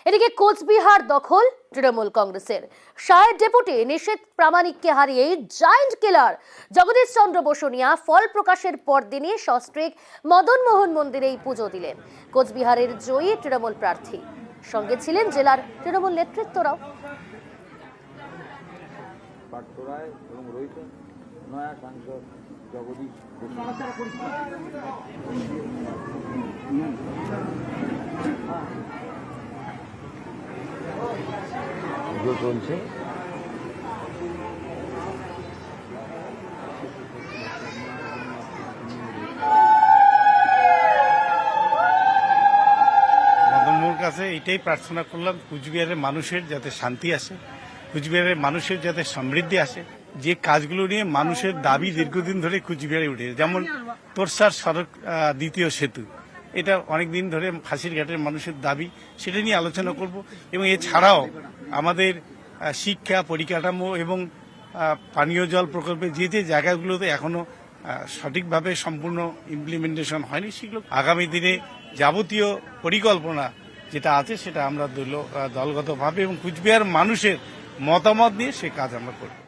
এদিকে কোচবিহার দখল তৃণমূল কংগ্রেসের। সায়ের ডেপুটি নিষেধ প্রামাণিককে হারিয়ে জায়ান্ট কিলার জগদীশ চন্দ্র বসুনিয়া ফল প্রকাশের পরদিনই সস্ত্রীক মদন মোহন মন্দিরেই পুজো দিলেন কোচবিহারের জয়ী তৃণমূল প্রার্থী। সঙ্গে ছিলেন জেলার তৃণমূল নেতৃত্বরাও। চলছে মদনমোহনের কাছে এটাই প্রার্থনা করলাম, কুচবিহারের মানুষের যাতে শান্তি আসে, কুচবিহারের মানুষের যাতে সমৃদ্ধি আসে। যে কাজগুলো নিয়ে মানুষের দাবি দীর্ঘদিন ধরে কুচবিহারে উঠেছে, যেমন তোরসার সড়ক দ্বিতীয় সেতু, এটা অনেকদিন ধরে ফাঁসিরঘাটের মানুষের দাবি, সেটা নিয়ে আলোচনা করব। এবং এছাড়াও আমাদের শিক্ষা পরিকাঠামো এবং পানীয় জল প্রকল্পে যে যে জায়গাগুলোতে এখনো সঠিকভাবে সম্পূর্ণ ইমপ্লিমেন্টেশন হয়নি, সেগুলো আগামী দিনে যাবতীয় পরিকল্পনা যেটা আছে সেটা আমরা দলগতভাবে এবং কুচবিহার মানুষের মতামত নিয়ে সে কাজ আমরা করব।